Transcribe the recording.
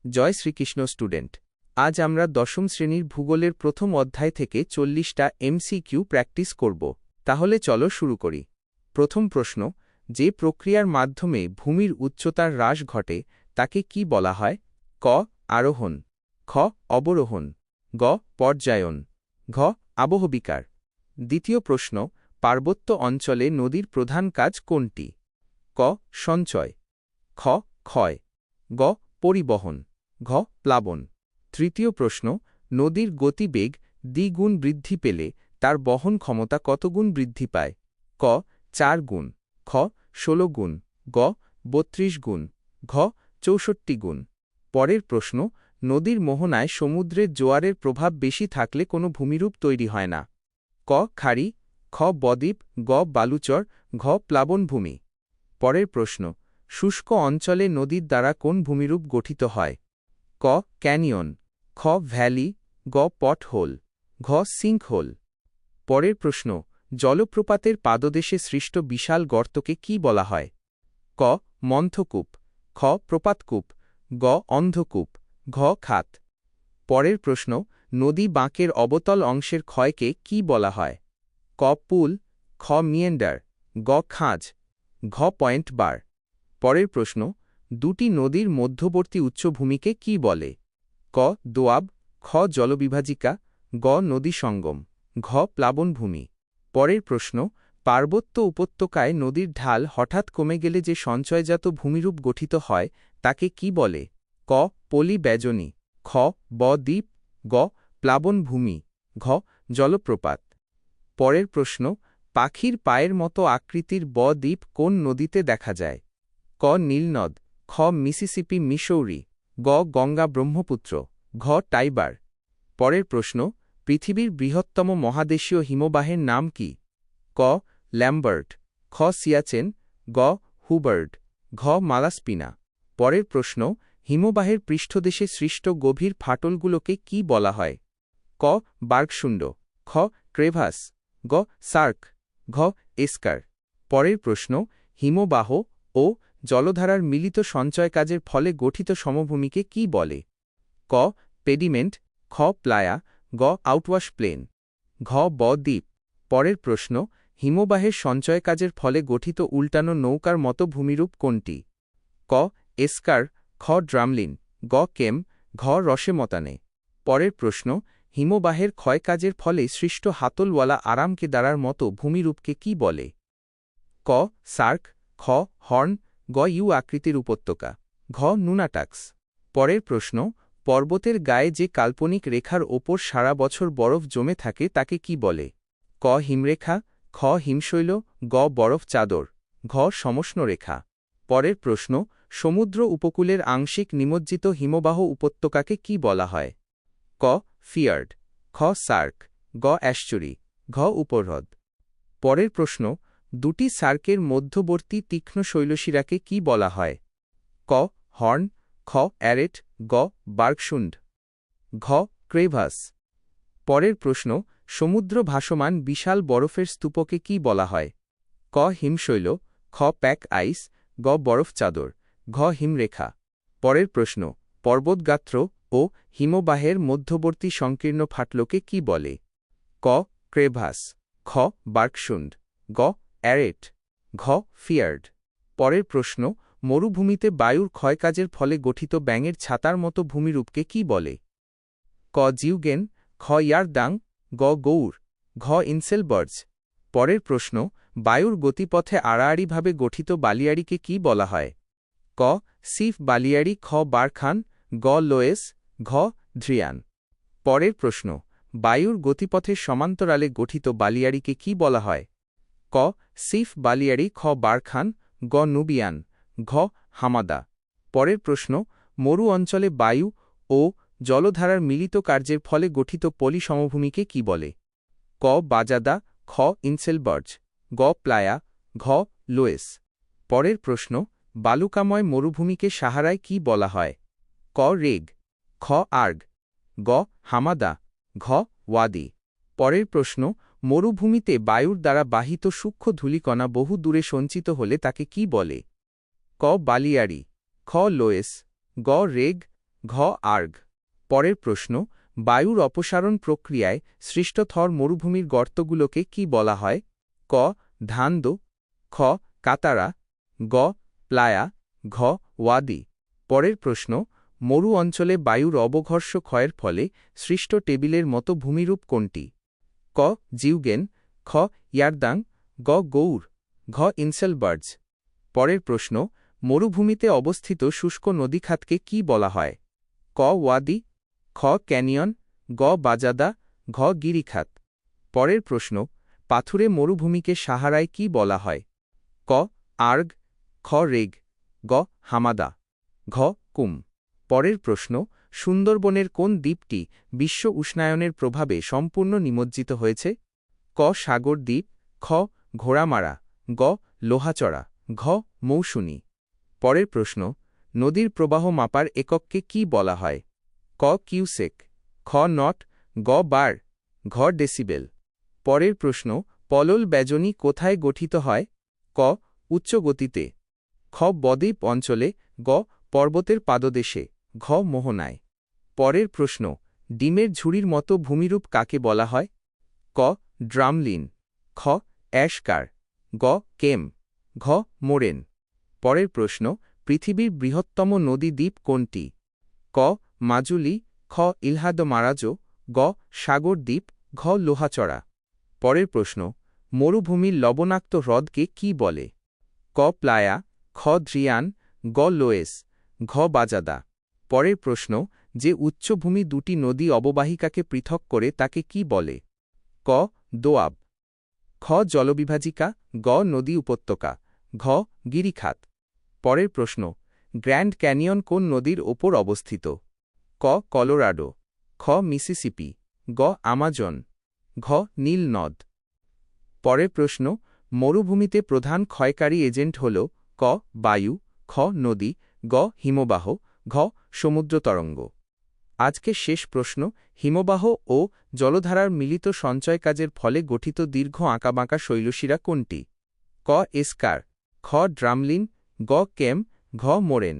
জয় Shrikrishna student. আজ আমরা দশম শ্রেণীর ভূগোলের প্রথম অধ্যায় থেকে 40টা এমসিকিউ প্র্যাকটিস করব। তাহলে চলো শুরু করি। প্রথম প্রশ্ন, যে প্রক্রিয়ার মাধ্যমে ভূমির উচ্চতার হ্রাস ঘটে তাকে কি বলা হয়? ক. আরোহণ, খ. অবরোহণ, গ. পর্যায়ন, ঘ. আবহবিকার। দ্বিতীয় প্রশ্ন, পার্বত্য অঞ্চলে নদীর প্রধান কাজ কোনটি? ক. সঞ্চয়, খ. ক্ষয়, গ. পরিবহন, ঘ. প্লাবন। তৃতীয় প্রশ্ন, নদীর গতিবেগ দ্বিগুণ বৃদ্ধি পেলে তার বহন ক্ষমতা কত গুণ বৃদ্ধি পায়? ক. 4 গুণ, খ. 16 গুণ, গ. 32 গুণ, ঘ. 64 গুণ। পরের প্রশ্ন, নদীর মোহনায় সমুদ্রের জোয়ারের প্রভাব বেশি থাকলে কোনো ভূমিরূপ তৈরি হয় না? ক. খাড়ি, খ. বদ্বীপ, গ. বালুচর, ঘ. প্লাবনভূমি। পরের প্রশ্ন, শুষ্ক অঞ্চলে নদীর দ্বারা কোন ভূমিরূপ গঠিত হয়? ক. ক্যানিয়ন, খ. ভ্যালি, গ. পটহোল, ঘ. সিঙ্কহোল। পরের প্রশ্ন, জলপ্রপাতের পাদদেশে সৃষ্ট বিশাল গর্তকে কি বলা হয়? ক. মন্থকূপ, খ. প্রপাতকূপ, গ. অন্ধকূপ, ঘ. খাত। পরের প্রশ্ন, নদী বাঁকের অবতল অংশের ক্ষয়কে কি বলা হয়? ক. পুল, খ. মিয়েন্ডার, গ. খাঁজ, ঘ. পয়েন্ট বার। পরের প্রশ্ন, দুটি নদীর মধ্যবর্তী উচ্চভূমিকে কি বলে? ক. দোয়াব, খ. জলবিভাজিকা, গ. নদী সঙ্গম, ঘ. প্লাবনভূমি। পরের প্রশ্ন, পার্বত্য উপত্যকায় নদীর ঢাল হঠাৎ কমে গেলে যে সঞ্চয়জাত ভূমিরূপ গঠিত হয় তাকে কি বলে? ক. পলি বেজনী, খ. ব-দ্বীপ, গ. প্লাবনভূমি, ঘ. জলপ্রপাত। পরের প্রশ্ন, পাখির পায়ের মতো আকৃতির ব-দ্বীপ কোন নদীতে দেখা যায়? ক. নীলনদ, খ. মিসিসিপি মিসৌরি, গ. গঙ্গা ব্রহ্মপুত্র, ঘ. টাইবার। পরের প্রশ্ন, পৃথিবীর বৃহত্তম মহাদেশীয় হিমবাহের নাম কি? ক. ল্যাম্বার্ট, খ. সিয়াচেন, গ. হুবার্ড, ঘ. মালাস্পিনা। পরের প্রশ্ন, হিমবাহের পৃষ্ঠদেশে সৃষ্ট গভীর ফাটলগুলোকে কি বলা হয়? ক. বার্গশুন্ড, খ. ক্রেভাস, গ. সার্ক, ঘ. এস্কার। পরের প্রশ্ন, হিমবাহ ও জলধারার মিলিত সঞ্চয় কাজের ফলে গঠিত সমভূমিকে কি বলে? ক. পেডিমেন্ট, খ. প্লায়া, গ. আউটওয়াশ প্লেন, ঘ. ব-দ্বীপ। পরের প্রশ্ন, হিমবাহের সঞ্চয় কাজের ফলে গঠিত উল্টানো নৌকার মতো ভূমিরূপ কোনটি? ক. এস্কার, খ. ড্রামলিন, গ. কেম, ঘ. রসেমতানে। পরের প্রশ্ন, হিমবাহের ক্ষয়কাজের ফলে সৃষ্ট হাতলওয়ালা আরামকে দাঁড়ার মতো ভূমিরূপকে কি বলে? ক. সার্ক, খ. হর্ন, গ. ইউ আকৃতির উপত্যকা, ঘ. নুনাটাক্স। পরের প্রশ্ন, পর্বতের গায়ে যে কাল্পনিক রেখার ওপর সারা বছর বরফ জমে থাকে তাকে কি বলে? ক. হিমরেখা, খ. হিমশৈল, গ. বরফ চাদর, ঘ. সমষ্ণরেখা। পরের প্রশ্ন, সমুদ্র উপকূলের আংশিক নিমজ্জিত হিমবাহ উপত্যকাকে কি বলা হয়? ক. ফিয়ার্ড, খ. সার্ক, গ. অ্যাস্চুরি, ঘ. উপহ্রদ। পরের প্রশ্ন, দুটি সার্কের মধ্যবর্তী তীক্ষ্ণ শৈলশিরাকে কি বলা হয়? ক. হর্ন, খ. অ্যারেট, গ. বার্গশুন্ড, ঘ. ক্রেভাস। পরের প্রশ্ন, সমুদ্র ভাসমান বিশাল বরফের স্তূপকে কি বলা হয়? ক. হিমশৈল, খ. প্যাক আইস, গ. বরফ চাদর, ঘ. হিমরেখা। পরের প্রশ্ন, পর্বতগাত্র ও হিমবাহের মধ্যবর্তী সংকীর্ণ ফাটলকে কি বলে? ক. ক্রেভাস, খ. বার্গশুন্ড, গ. অ্যারেট, ঘ. ফিয়ার্ড। পরের প্রশ্ন, মরুভূমিতে বায়ুর ক্ষয়কাজের ফলে গঠিত ব্যাঙের ছাতার মতো ভূমিরূপকে কি বলে? ক. জিউগেন, খ. ইয়ারদাং, গ. গৌর, ঘ. ইনসেলবার্জ। পরের প্রশ্ন, বায়ুর গতিপথে আড়াআড়িভাবে গঠিত বালিয়াড়িকে কি বলা হয়? ক. সিফ বালিয়াড়ি, খ. বারখান, গ. লোয়েস, ঘ. ধ্রিয়ান। পরের প্রশ্ন, বায়ুর গতিপথের সমান্তরালে গঠিত বালিয়াড়িকে কি বলা হয়? ক. সিফ বালিয়াড়ি, খ. বারখান, গ. নুবিয়ান, ঘ. হামাদা। পরের প্রশ্ন, মরু অঞ্চলে বায়ু ও জলধারার মিলিত কার্যের ফলে গঠিত পলি সমভূমিকে কি বলে? ক. বাজাদা, খ. ইনসেলবার্জ, গ. প্লায়া, ঘ. লোয়েস। পরের প্রশ্ন, বালুকাময় মরুভূমিকে সাহারায় কি বলা হয়? ক. রেগ, খ. আর্গ, গ. হামাদা, ঘ. ওয়াদি। পরের প্রশ্ন, মরুভূমিতে বায়ুর দ্বারা বাহিত সূক্ষ্ম ধূলিকণা বহু দূরে সঞ্চিত হলে তাকে কি বলে? ক. বালিয়াড়ি, খ. লোয়েস, গ. রেগ, ঘ আর্গ। পরের প্রশ্ন, বায়ুর অপসারণ প্রক্রিয়ায় সৃষ্ট থর মরুভূমির গর্তগুলোকে কি বলা হয়? ক ধান্দ, খ কাতারা, গ প্লায়া, ঘ ওয়াদি। পরের প্রশ্ন, মরু অঞ্চলে বায়ুর অবঘর্ষ ক্ষয়ের ফলে সৃষ্ট টেবিলের মতো ভূমিরূপ কোনটি? ক জিউগেন, খ ইয়ারদাং, গ গৌর, ঘ ইনসেলবার্জ। পরের প্রশ্ন, মরুভূমিতে অবস্থিত শুষ্ক নদীখাতকে কি বলা হয়? ক ওয়াদি, খ ক্যানিয়ন, গ বাজাদা, ঘ গিরিখাত। পরের প্রশ্ন, পাথুরে মরুভূমিকে সাহারায় কি বলা হয়? ক আর্গ, খ রেগ, গ হামাদা, ঘ কুম। পরের প্রশ্ন, সুন্দরবনের কোন দ্বীপটি বিশ্ব উষ্ণায়নের প্রভাবে সম্পূর্ণ নিমজ্জিত হয়েছে? ক সাগর দ্বীপ, খ ঘোড়ামারা, গ লোহাচড়া, ঘ মৌসুনী। পরের প্রশ্ন, নদীর প্রবাহ মাপার একককে কি বলা হয়? ক কিউসেক, খ নট, গ বার, ঘ ডেসিবেল। পরের প্রশ্ন, পলল ব্যজনী কোথায় গঠিত হয়? ক উচ্চ গতিতে, খ বদ্বীপ অঞ্চলে, গ পর্বতের পাদদেশে, ঘ মোহনায়। পরের প্রশ্ন, ডিমের ঝুড়ির মতো ভূমিরূপ কাকে বলা হয়? ক ড্রামলিন, খ অ্যাশকার, গ কেম, ঘ মোরেন। পরের প্রশ্ন, পৃথিবীর বৃহত্তম নদী দ্বীপ কোনটি? ক মাজুলি, খ ইলহাদ মারাজো, গ সাগর দ্বীপ, ঘ লোহাচড়া। পরের প্রশ্ন, মরুভূমির লবণাক্ত হ্রদকে কি বলে? ক প্লায়া, খ ধ্রিয়ান, গ লোয়েস, ঘ বাজাদা। পরের প্রশ্ন, যে উচ্চভূমি দুটি নদী অববাহিকাকে পৃথক করে তাকে কি বলে? ক দোয়াব, খ জলবিভাজিকা, গ নদী উপত্যকা, ঘ গিরিখাত। পরের প্রশ্ন, গ্র্যান্ড ক্যানিয়ন কোন নদীর ওপর অবস্থিত? ক কলোরাডো, খ মিসিসিপি, গ আমাজন, ঘ নীল নদ। পরের প্রশ্ন, মরুভূমিতে প্রধান ক্ষয়কারী এজেন্ট হল? ক বায়ু, খ নদী, গ হিমবাহ, ঘ সমুদ্র তরঙ্গ। আজকের শেষ প্রশ্ন, হিমবাহ ও জলধারার মিলিত সঞ্চয় কাজের ফলে গঠিত দীর্ঘ আঁকাবাঁকা শৈলশিরা কোনটি? ক এসকার, খ ড্রামলিন, গ কেম, ঘ মোরেন।